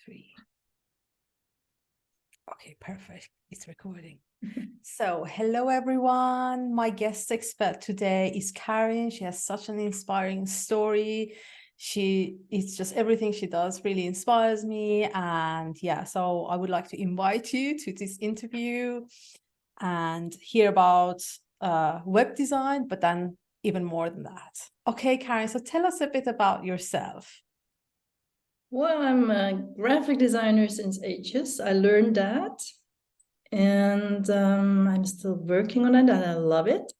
3. Okay, perfect. It's recording. So, hello everyone. My guest expert today is Karin. She has such an inspiring story. It's just everything she does really inspires me. And yeah, so I would like to invite you to this interview and hear about web design, but then even more than that. Okay, Karin, so tell us a bit about yourself. Well, I'm a graphic designer since ages. I learned that, and I'm still working on it, and I love it.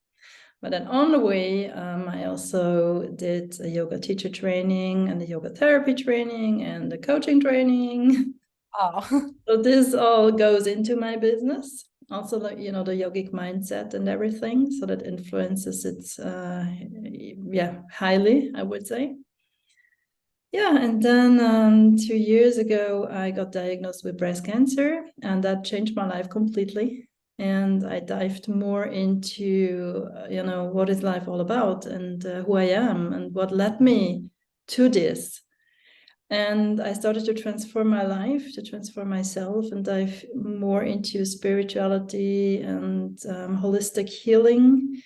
But then on the way, I also did a yoga teacher training and a yoga therapy training and the coaching training. Oh, So this all goes into my business. Also, like, you know, the yogic mindset and everything. So that influences it, highly, I would say. Yeah, and then 2 years ago, I got diagnosed with breast cancer, and that changed my life completely. And I dived more into, what is life all about and who I am and what led me to this. And I started to transform my life, to transform myself, and dive more into spirituality and holistic healing.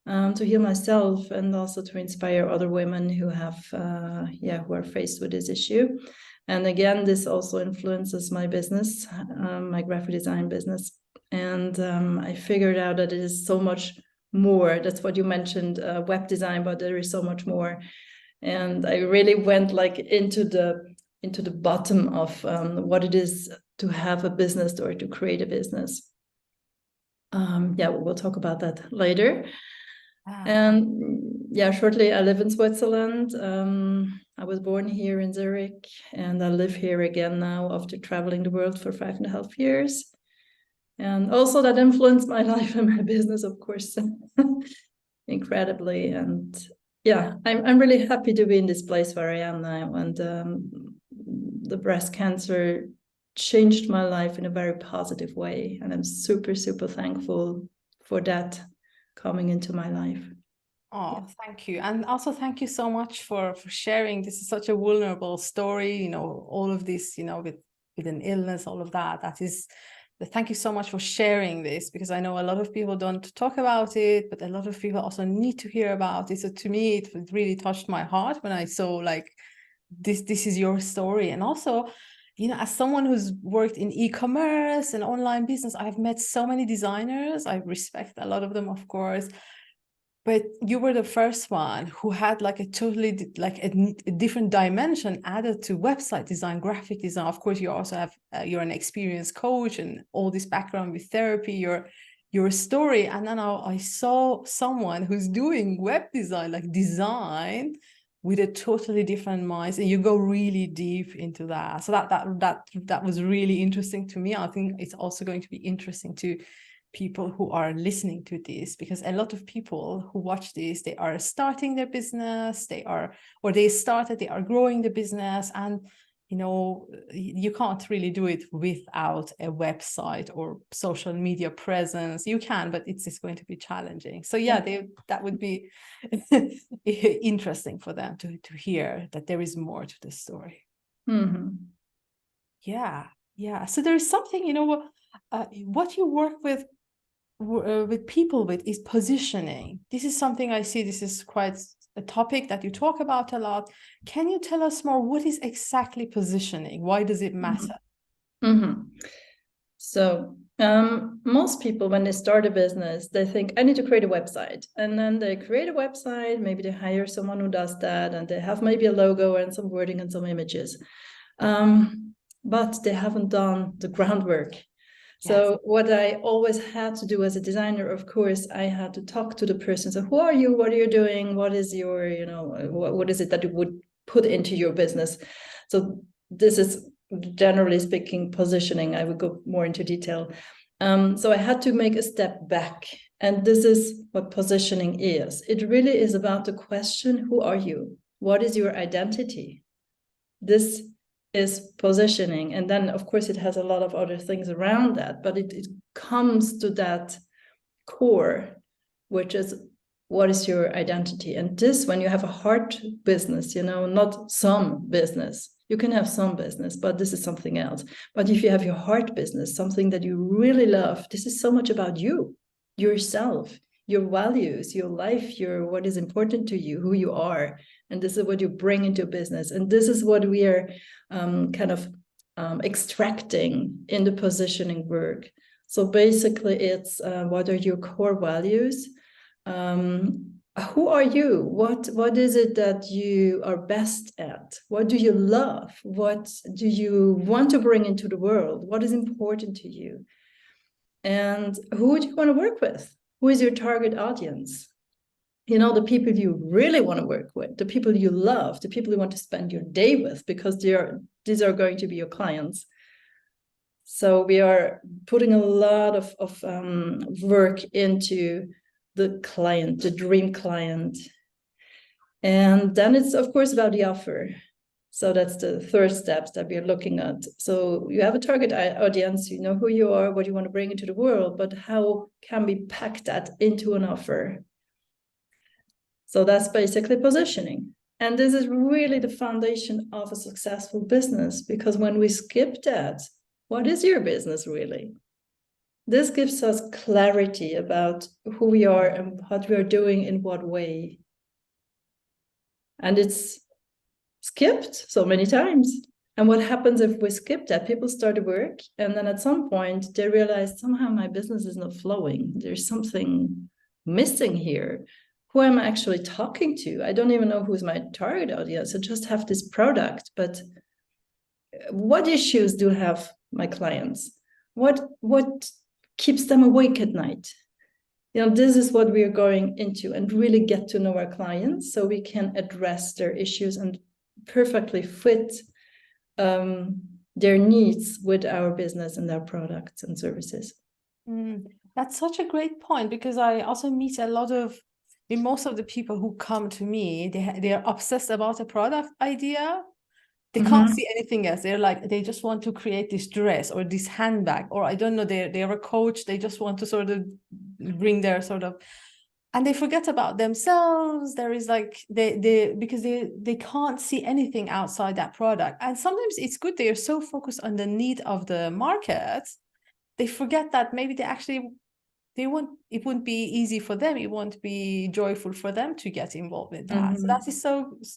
To heal myself and also to inspire other women who who are faced with this issue. And again, this also influences my business, my graphic design business. And I figured out that it is so much more. That's what you mentioned, web design, but there is so much more. And I really went like into the bottom of what it is to have a business or to create a business. We'll talk about that later. And shortly I live in Switzerland. I was born here in Zurich, and I live here again now after traveling the world for 5.5 years. And also that influenced my life and my business, of course, incredibly. And yeah, I'm really happy to be in this place where I am now. And the breast cancer changed my life in a very positive way. And I'm super, super thankful for that coming into my life. Oh, thank you. And also thank you so much for sharing. This is such a vulnerable story, all of this, with an illness, all of that. Thank you so much for sharing this, because I know a lot of people don't talk about it, but a lot of people also need to hear about it. So to me, it really touched my heart when I saw like this is your story. And also, as someone who's worked in e-commerce and online business, I've met so many designers. I respect a lot of them, of course. But you were the first one who had like a totally like a different dimension added to website design, graphic design. Of course, you also have you're an experienced coach and all this background with therapy. Your story, and then I saw someone who's doing web design, like design, with a totally different mind, and you go really deep into that. So that was really interesting to me. I think it's also going to be interesting to people who are listening to this, because a lot of people who watch this, they are starting their business, they are growing the business, and you can't really do it without a website or social media presence. You can, but it's just going to be challenging. So that would be interesting for them to hear that there is more to the story. Mm-hmm. Yeah. So there is something, what you work with people with is positioning. This is something I see. This is quite a topic that you talk about a lot. Can you tell us more? What is exactly positioning? Why does it matter? Mm-hmm. So most people, when they start a business, they think, I need to create a website. And then they create a website, maybe they hire someone who does that, and they have maybe a logo and some wording and some images. But they haven't done the groundwork. So what I always had to do as a designer, of course, I had to talk to the person. So who are you? What are you doing? What is your, what is it that you would put into your business? So this is, generally speaking, positioning. I would go more into detail. So I had to make a step back. And this is what positioning is. It really is about the question, who are you? What is your identity? This is positioning. And then, of course, it has a lot of other things around that, but it comes to that core, which is, what is your identity? And this, when you have a heart business, not some business, You can have some business, but this is something else. But if you have your heart business, something that you really love, this is so much about you, yourself, your values, your life, your what is important to you, who you are. And this is what you bring into business. And this is what we are extracting in the positioning work. So basically it's what are your core values? Who are you? What is it that you are best at? What do you love? What do you want to bring into the world? What is important to you? And who do you want to work with? Who is your target audience? You know, the people you really want to work with, the people you love, the people you want to spend your day with, because these are going to be your clients. So we are putting a lot of work into the client, the dream client. And then it's, of course, about the offer. So that's the third steps that we are looking at. So you have a target audience, you know who you are, what you want to bring into the world, but how can we pack that into an offer? So that's basically positioning. And this is really the foundation of a successful business, because when we skip that, what is your business really? This gives us clarity about who we are and what we are doing in what way. And it's skipped so many times. And what happens if we skip that? People start to work, and then at some point they realize somehow my business is not flowing. There's something missing here. Who am I actually talking to? I don't even know who's my target audience. I just have this product, but what issues do have my clients? What keeps them awake at night? You know, this is what we are going into, and really get to know our clients so we can address their issues and perfectly fit their needs with our business and our products and services. That's such a great point, because I also meet most of the people who come to me, they are obsessed about a product idea. They can't see anything else. They're like, they just want to create this dress or this handbag, or I don't know, they're a coach. They just want to sort of bring their sort of, and they forget about themselves. There is like, because they can't see anything outside that product. And sometimes it's good, they are so focused on the need of the market, they forget that maybe it wouldn't be easy for them, it won't be joyful for them to get involved with that. So that is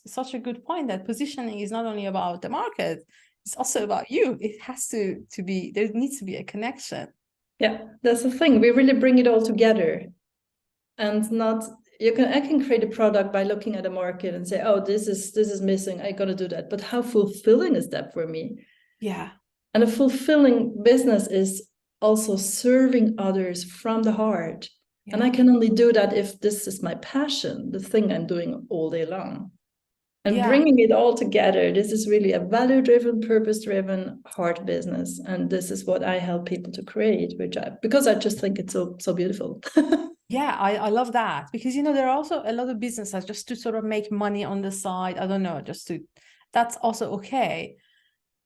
such a good point, that positioning is not only about the market, it's also about you. It has to be, there needs to be a connection. Yeah, that's the thing, we really bring it all together. And not, I can create a product by looking at a market and say, oh, this is missing, I gotta do that. But how fulfilling is that for me? Yeah. And a fulfilling business is also serving others from the heart. Yeah. And I can only do that if this is my passion, the thing I'm doing all day long. And bringing it all together, this is really a value-driven, purpose-driven heart business. And this is what I help people to create, because I just think it's so beautiful. Yeah, I love that, because, you know, there are also a lot of businesses just to sort of make money on the side. I don't know, that's also okay.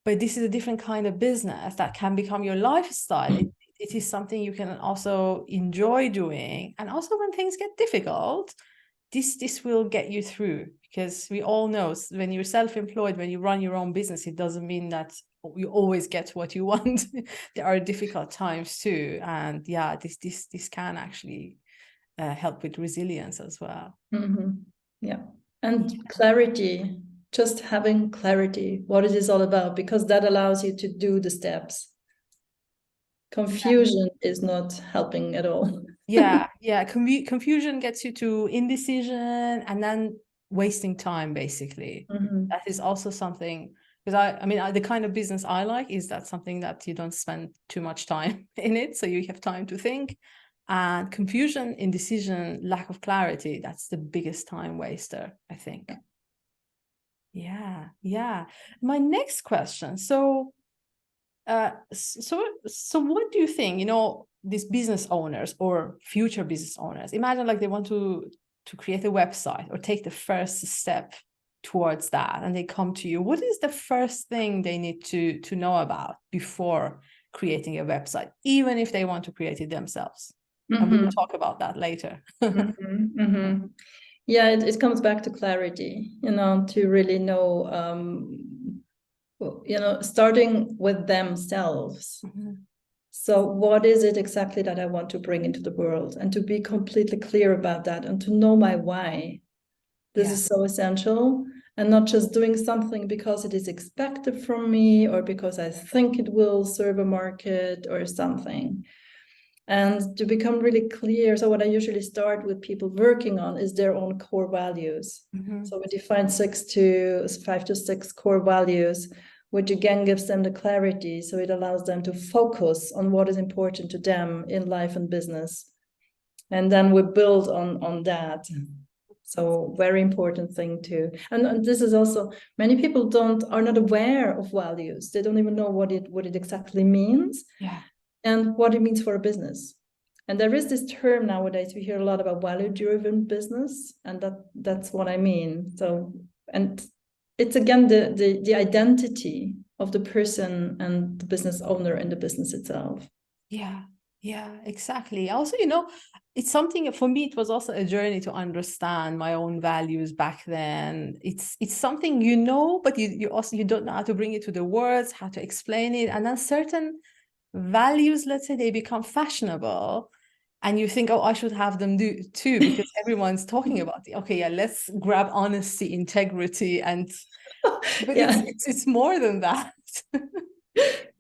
But this is a different kind of business that can become your lifestyle. It is something you can also enjoy doing. And also when things get difficult, this will get you through, because we all know when you're self-employed, when you run your own business, it doesn't mean that you always get what you want. There are difficult times too. And yeah, this can actually help with resilience as well. Yeah. And clarity. Just having clarity, what it is all about, because that allows you to do the steps. Confusion is not helping at all. Yeah. Confusion gets you to indecision and then wasting time, basically. That is also something, because I mean, the kind of business I like is that something that you don't spend too much time in it, so you have time to think. And confusion, indecision, lack of clarity, that's the biggest time waster, I think. Yeah. My next question. So what do you think, you know, these business owners or future business owners, imagine like they want to create a website or take the first step towards that, and they come to you. What is the first thing they need to know about before creating a website, even if they want to create it themselves? And we will talk about that later. Yeah, it comes back to clarity, you know, to really know starting with themselves. So what is it exactly that I want to bring into the world, and to be completely clear about that, and to know my why. This is so essential, and not just doing something because it is expected from me, or because I think it will serve a market or something. And to become really clear, so what I usually start with people working on is their own core values. So we define 5 to 6 core values, which again gives them the clarity. So it allows them to focus on what is important to them in life and business. And then we build on that. So very important thing too. And this is also, many people are not aware of values. They don't even know what it exactly means. And what it means for a business. And there is this term nowadays, we hear a lot about value-driven business, and that's what I mean. So, and it's again the identity of the person and the business owner and the business itself. Yeah, exactly. Also, it's something for me, it was also a journey to understand my own values back then. It's something, but you also, you don't know how to bring it to the words, how to explain it. And then certain values, let's say, they become fashionable, and you think, oh, I should have them too, because everyone's talking about it. Okay, yeah, let's grab honesty, integrity, but it's more than that.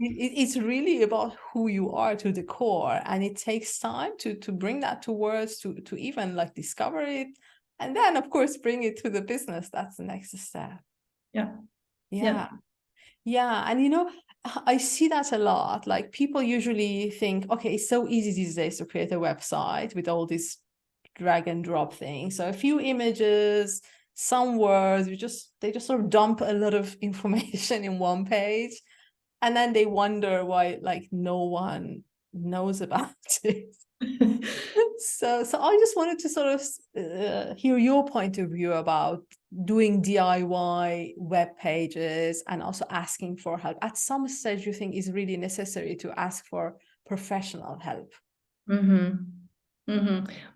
It's really about who you are to the core, and it takes time to bring that to words, to even like discover it, and then of course bring it to the business. That's the next step. Yeah. And I see that a lot. Like, people usually think, okay, it's so easy these days to create a website with all these drag and drop things. So a few images, some words, they just sort of dump a lot of information in one page. And then they wonder why like no one knows about it. So I just wanted to sort of hear your point of view about doing DIY web pages, and also asking for help. At some stage, you think is really necessary to ask for professional help? Well,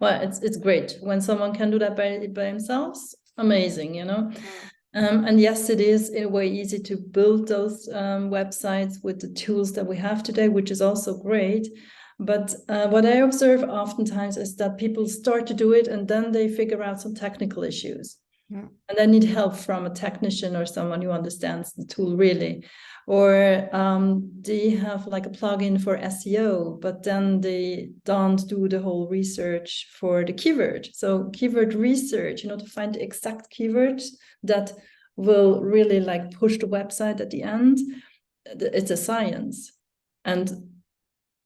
it's great when someone can do that by themselves. Amazing, and yes, it is in a way easy to build those websites with the tools that we have today, which is also great. But what I observe oftentimes is that people start to do it, and then they figure out some technical issues. And they need help from a technician or someone who understands the tool really. Or they have like a plugin for SEO, but then they don't do the whole research for the keyword. So keyword research, to find the exact keywords that will really like push the website at the end. It's a science. And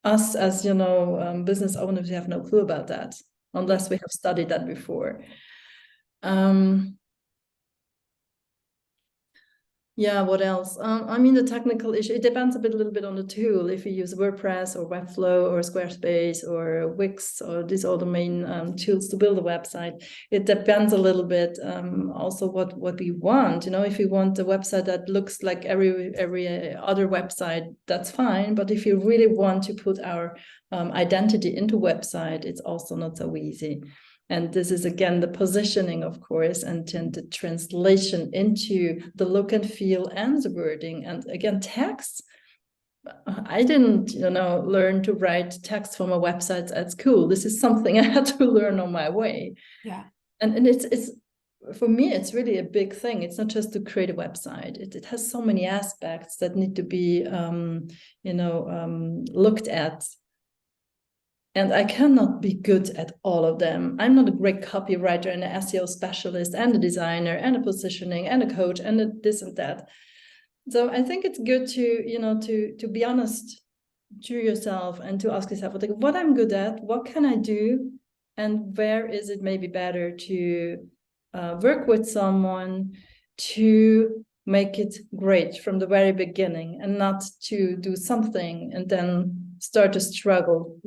us as, business owners, we have no clue about that unless we have studied that before. Yeah, what else? I mean, the technical issue, it depends a little bit on the tool. If you use WordPress or Webflow or Squarespace or Wix, or these are the main tools to build a website, it depends a little bit also what we want. If you want a website that looks like every other website, that's fine. But if you really want to put our identity into website, it's also not so easy. And this is, again, the positioning, of course, and then the translation into the look and feel and the wording. And again, text. I didn't, learn to write text from a website at school. This is something I had to learn on my way. Yeah. And it's for me, it's really a big thing. It's not just to create a website. It has so many aspects that need to be, looked at. And I cannot be good at all of them. I'm not a great copywriter and an SEO specialist and a designer and a positioning and a coach and this and that. So I think it's good to be honest to yourself and to ask yourself, like, what I'm good at, what can I do, and where is it maybe better to work with someone to make it great from the very beginning, and not to do something and then start to struggle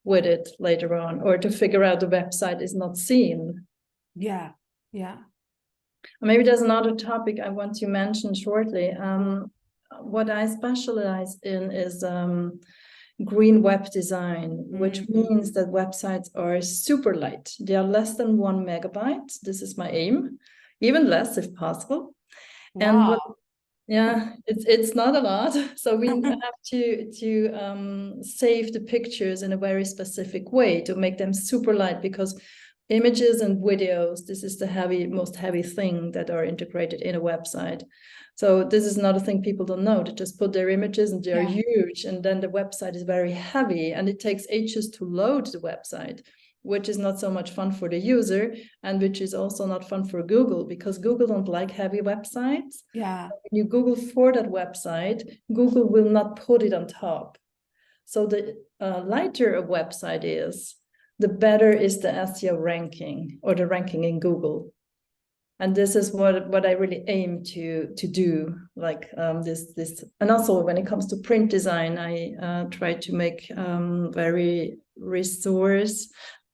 with it later on, or to figure out the website is not seen. Yeah. Maybe there's another topic I want to mention shortly. What I specialize in is green web design, which means that websites are super light. They are less than 1 megabyte. This is my aim, even less if possible. Wow. Yeah, it's not a lot. So we have to save the pictures in a very specific way to make them super light, because images and videos, this is the most heavy thing that are integrated in a website. So this is not a thing people don't know. They just put their images and they are Yeah. huge, and then the website is very heavy and it takes ages to load the website, which is not so much fun for the user, and which is also not fun for Google, because Google don't like heavy websites. Yeah. When you Google for that website, Google will not put it on top. So the lighter a website is, the better is the SEO ranking, or the ranking in Google. And this is what I really aim to do, like this. And also when it comes to print design, I try to make very resource.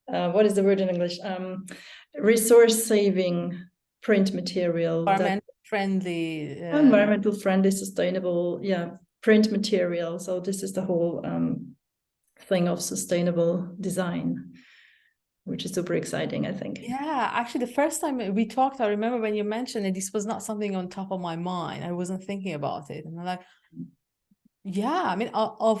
What is the word in English? Resource saving print material that Environment friendly. environmental friendly, sustainable, yeah, print material. So this is the whole thing of sustainable design, which is super exciting, I think. Yeah, actually, the first time we talked, I remember when you mentioned it, this was not something on top of my mind. I wasn't thinking about it. And I'm like, yeah, I mean,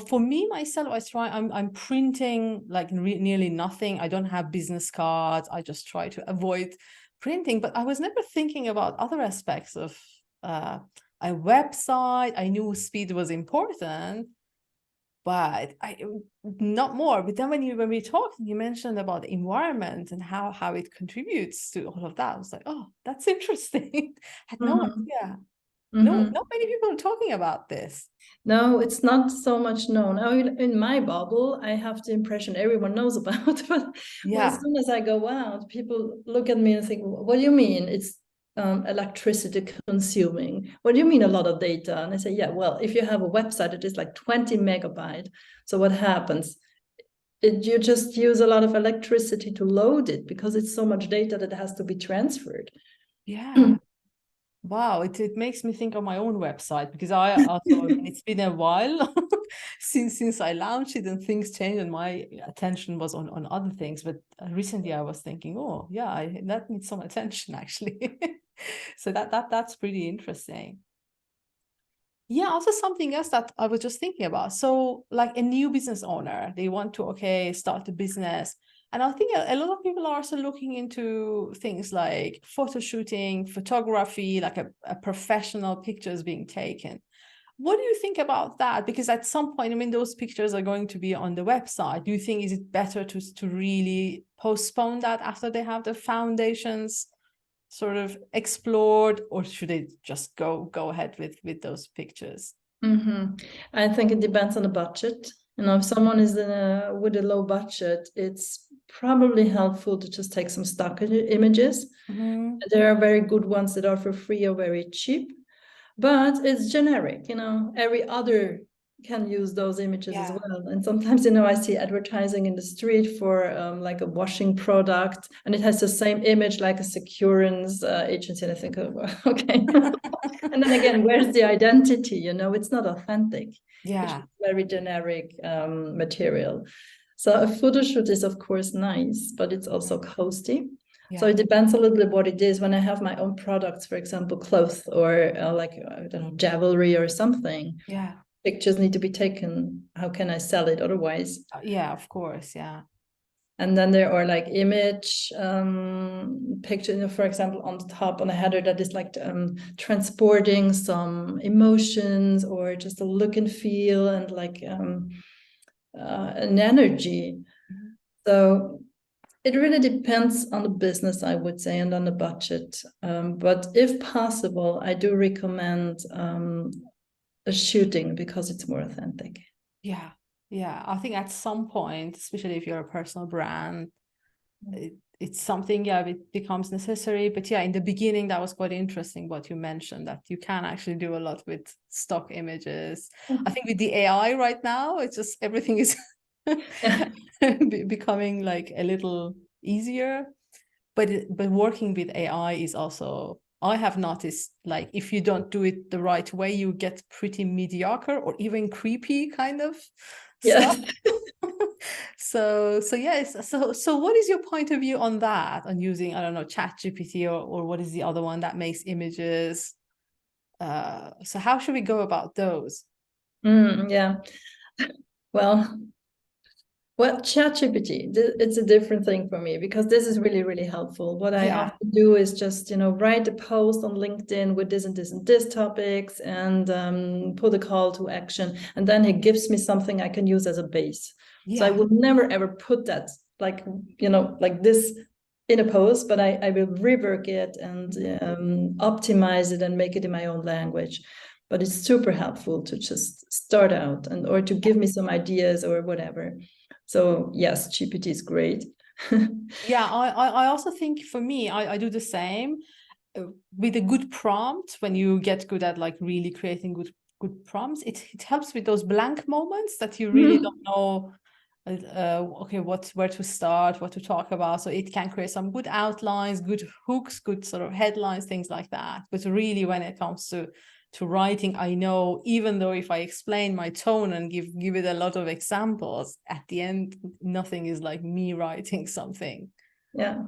for me myself, I'm printing like nearly nothing. I don't have business cards. I just try to avoid printing, but I was never thinking about other aspects of a website. I knew speed was important, but I not more. But then when we talked, you mentioned about the environment and how it contributes to all of that. I was like, oh, that's interesting. Had no Mhm. idea. No, Mhm. not many people are talking about this. No, it's not so much known. Now, in my bubble, I have the impression everyone knows about. But as Yeah, soon as I go out, people look at me and think, "What do you mean? It's electricity consuming. What do you mean a lot of data?" And I say, "Yeah, well, if you have a website, it is like 20 megabyte. So what happens? You just use a lot of electricity to load it, because it's so much data that has to be transferred." yeah. Wow, it makes me think of my own website, because I also, it's been a while since I launched it, and things changed and my attention was on other things. But recently I was thinking, oh yeah, that needs some attention actually. So that's pretty interesting. Yeah, also something else that I was just thinking about. So, like a new business owner, they want to, okay, start a business. And I think a lot of people are also looking into things like photo shooting, photography, like a professional pictures being taken. What do you think about that? Because at some point, I mean, those pictures are going to be on the website. Do you think is it better to really postpone that after they have the foundations sort of explored, or should they just go ahead with those pictures? Mm-hmm. I think it depends on the budget. You know, if someone is with a low budget, it's probably helpful to just take some stock images. Mm-hmm. There are very good ones that are for free or very cheap, but it's generic. You know, every other can use those images as Yeah. well. And sometimes, you know, I see advertising in the street for like a washing product, and it has the same image like a Securance agency. And I think, oh, okay. And then again, where's the identity? You know, it's not authentic. It's Yeah. just very generic material. So a photo shoot is of course nice, but it's also costly. So Yeah. it depends a little bit what it is. When I have my own products, for example, clothes or like I don't know, jewelry or something, Yeah. pictures need to be taken. How can I sell it otherwise? Yeah, of course. Yeah. And then there are like image picture, you know, for example, on the top on a header that is like transporting some emotions or just a look and feel and like an energy. Mhm. So it really depends on the business, I would say, and on the budget. But if possible, I do recommend a shooting because it's more authentic. Yeah. Yeah. I think at some point, especially if you're a personal brand, it's something, yeah, it becomes necessary. But yeah, in the beginning, that was quite interesting what you mentioned, that you can actually do a lot with stock images. I think with the AI right now, it's just everything is Yeah. becoming like a little easier. But working with AI is also, I have noticed, like if you don't do it the right way, you get pretty mediocre or even creepy kind of stuff. Yes. So yes. So what is your point of view on that? On using, I don't know, Chat GPT, or what is the other one that makes images? So how should we go about those? Yeah. Well, ChatGPT, it's a different thing for me because this is really, really helpful. What I Yeah. often do is just, write a post on LinkedIn with this and this and this topics and put a call to action. And then it gives me something I can use as a base. So I Yeah. would never ever put that like this in a post, but I will rework it and optimize it and make it in my own language. But it's super helpful to just start out or to give me some ideas or whatever. So yes, GPT is great. Yeah, I also think for me, I do the same with a good prompt. When you get good at like really creating good prompts, it helps with those blank moments that you really don't know okay, where to start, what to talk about. So it can create some good outlines, good hooks, good sort of headlines, things like that. But really, when it comes to writing, I know even though if I explain my tone and give it a lot of examples, at the end, nothing is like me writing something. Yeah.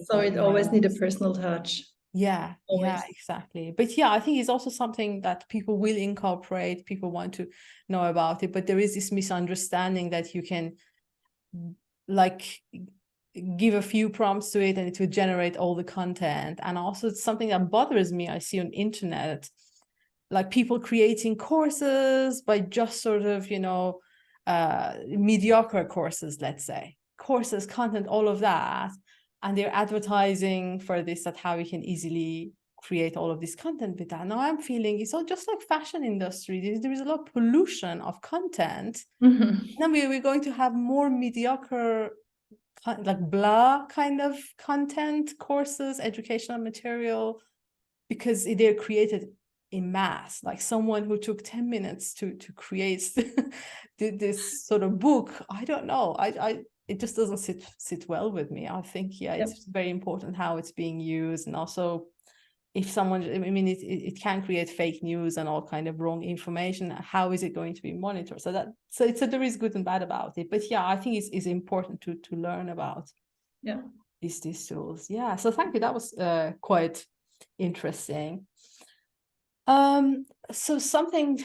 So it In my always need a notes. personal touch. Yeah, Always. exactly. But yeah, I think it's also something that people will incorporate, people want to know about it, but there is this misunderstanding that you can like give a few prompts to it and it will generate all the content. And also it's something that bothers me, I see on internet, like people creating courses by just sort of, mediocre courses, let's say, courses, content, all of that. And they're advertising for this, that how you can easily create all of this content with that. Now I'm feeling it's all just like fashion industry. There is a lot of pollution of content. Then we're going to have more mediocre, like blah kind of content, courses, educational material, because they're created in mass. Like someone who took 10 minutes to create this sort of book, I don't know, I it just doesn't sit well with me. I think, yeah, Yep. it's very important how it's being used. And also, if someone, I mean, it can create fake news and all kind of wrong information. How is it going to be monitored? So there is good and bad about it. But yeah, I think it's important to learn about Yeah. these tools. Yeah. So thank you. That was quite interesting. So something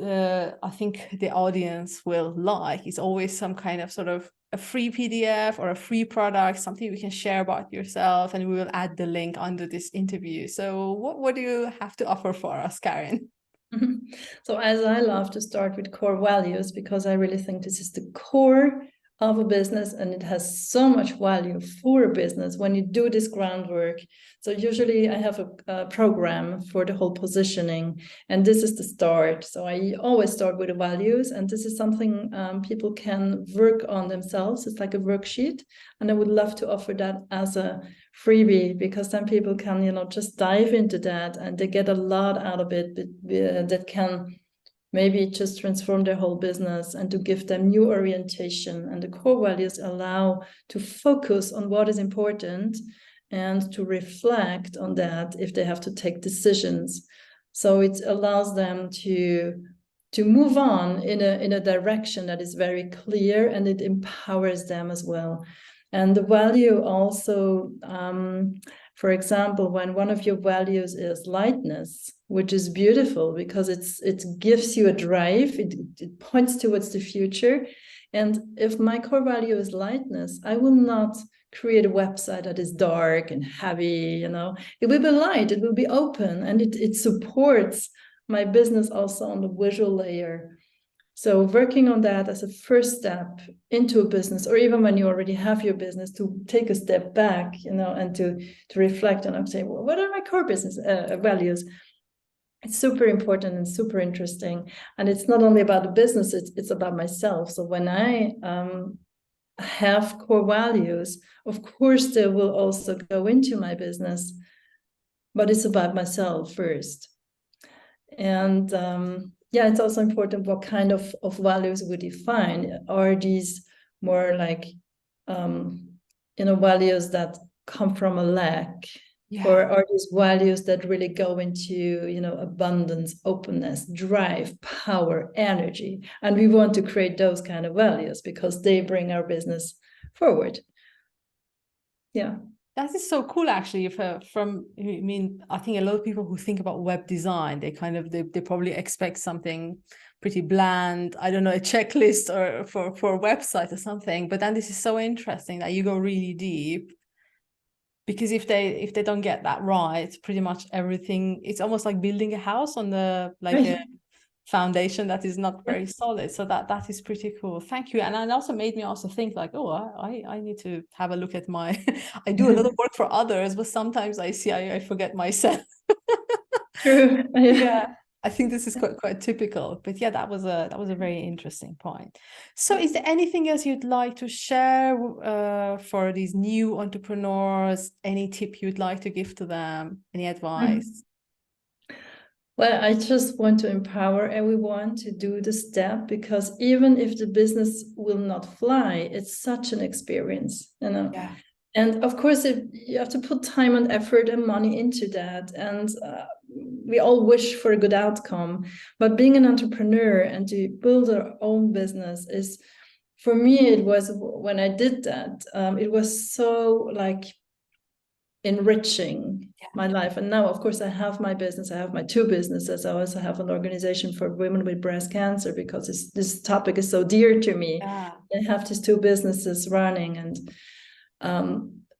I think the audience will like is always some kind of sort of a free PDF or a free product, something we can share about yourself, and we will add the link under this interview. So what do you have to offer for us, Karin? So as I love to start with core values, because I really think this is the core of a business and it has so much value for a business when you do this groundwork. So usually I have a program for the whole positioning, and this is the start. So I always start with the values, and this is something people can work on themselves. It's like a worksheet, and I would love to offer that as a freebie, because then people can just dive into that and they get a lot out of it that can maybe just transform their whole business and to give them new orientation. And the core values allow to focus on what is important and to reflect on that if they have to take decisions. So it allows them to move on in a direction that is very clear, and it empowers them as well. And the value also, for example, when one of your values is lightness, which is beautiful because it gives you a drive, it points towards the future. And if my core value is lightness, I will not create a website that is dark and heavy. It will be light, it will be open, and it supports my business also on the visual layer. So working on that as a first step into a business, or even when you already have your business, to take a step back, and to reflect on and say, well, what are my core business values? It's super important and super interesting. And it's not only about the business, it's about myself. So when I have core values, of course, they will also go into my business, but it's about myself first. And it's also important what kind of values we define. Are these more like values that come from a lack, or are these values that really go into abundance, openness, drive, power, energy? And we want to create those kind of values because they bring our business forward. Yeah. That is so cool, actually. I mean, I think a lot of people who think about web design, they probably expect something pretty bland. I don't know, a checklist or for a website or something. But then this is so interesting that you go really deep, because if they don't get that right, pretty much everything, it's almost like building a house on the a foundation that is not very solid. So that is pretty cool. Thank you. And it also made me also think like, oh, I need to have a look at my I do a lot of work for others, but sometimes I see I forget myself. True. Yeah, I think this is quite typical. But yeah, that was a very interesting point. So is there anything else you'd like to share for these new entrepreneurs? Any tip you'd like to give to them? Any advice? Well, I just want to empower everyone to do the step, because even if the business will not fly, it's such an experience, you know. Yeah. And of course, you have to put time and effort and money into that. And we all wish for a good outcome. But being an entrepreneur and to build our own business is, for me, it was, when I did that, it was so like enriching my life. And now, of course, I have my business. I have my two businesses. I also have an organization for women with breast cancer, because this topic is so dear to me. Yeah. I have these two businesses running, and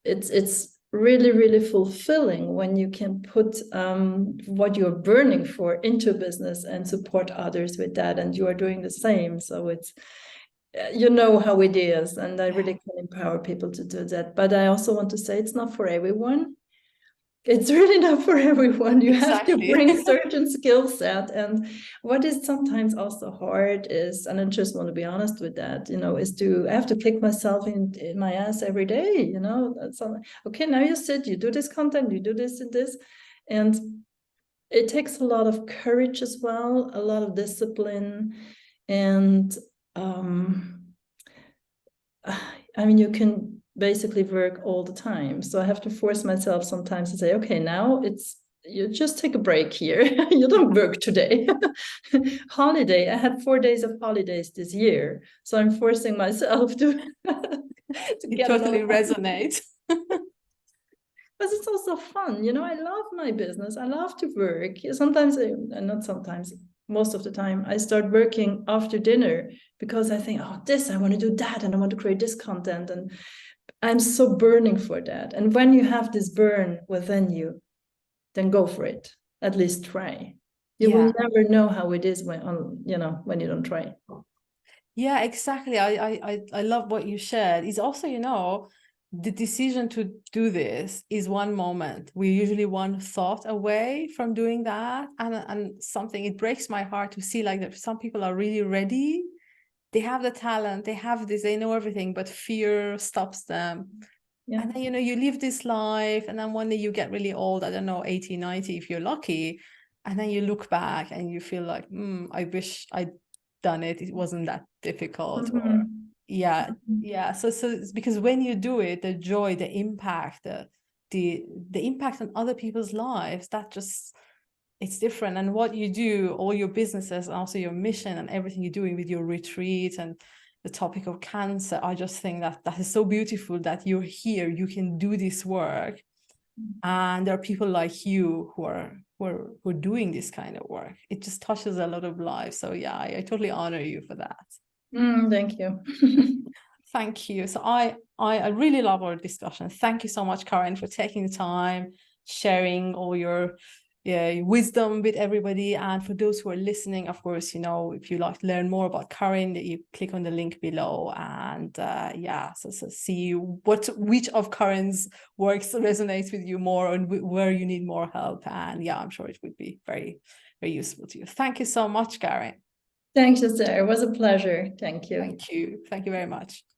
it's really, really fulfilling when you can put what you're burning for into business and support others with that, and you are doing the same. So it's, you know how it is, and I really can empower people to do that. But I also want to say, it's not for everyone. It's really not for everyone. You have to bring certain skill set. And what is sometimes also hard is, and I just want to be honest with that, you know, is I have to kick myself in my ass every day, you know. Okay, now you sit, you do this content, you do this and this. And it takes a lot of courage as well, a lot of discipline. And I mean, you can basically work all the time. So I have to force myself sometimes to say, okay, now you just take a break here. You don't work today. Holiday. I had 4 days of holidays this year. So I'm forcing myself to get totally resonate. But it's also fun. You know, I love my business. I love to work. Sometimes, not sometimes, most of the time, I start working after dinner, because I think, oh, I want to do that, and I want to create this content. And I'm so burning for that. And when you have this burn within you, then go for it. At least try. You will never know how it is when you don't try. Yeah, exactly. I love what you shared. It's also, you know, the decision to do this is one moment. We're usually one thought away from doing that. And something, it breaks my heart to see like that some people are really ready. They have the talent, they have this, they know everything, but fear stops them. Yeah. And then, you know, you live this life, and then one day you get really old, I don't know, 80, 90, if you're lucky. And then you look back and you feel like, I wish I'd done it. It wasn't that difficult. Or so it's because when you do it, the joy, the impact, the impact on other people's lives, that just, it's different. And what you do, all your businesses, and also your mission and everything you're doing with your retreat and the topic of cancer, I just think that is so beautiful that you're here, you can do this work, and there are people like you who are doing this kind of work. It just touches a lot of lives. So yeah, I totally honor you for that. Thank you. Thank you. So I really love our discussion. Thank you so much, Karin, for taking the time, sharing all your wisdom with everybody. And for those who are listening, of course, you know, if you like to learn more about Karin, you click on the link below, and so see which of Karin's works resonates with you more, and where you need more help. And yeah, I'm sure it would be very, very useful to you. Thank you so much, Karin. Thanks, Sarah. It was a pleasure. Thank you. Thank you. Thank you very much.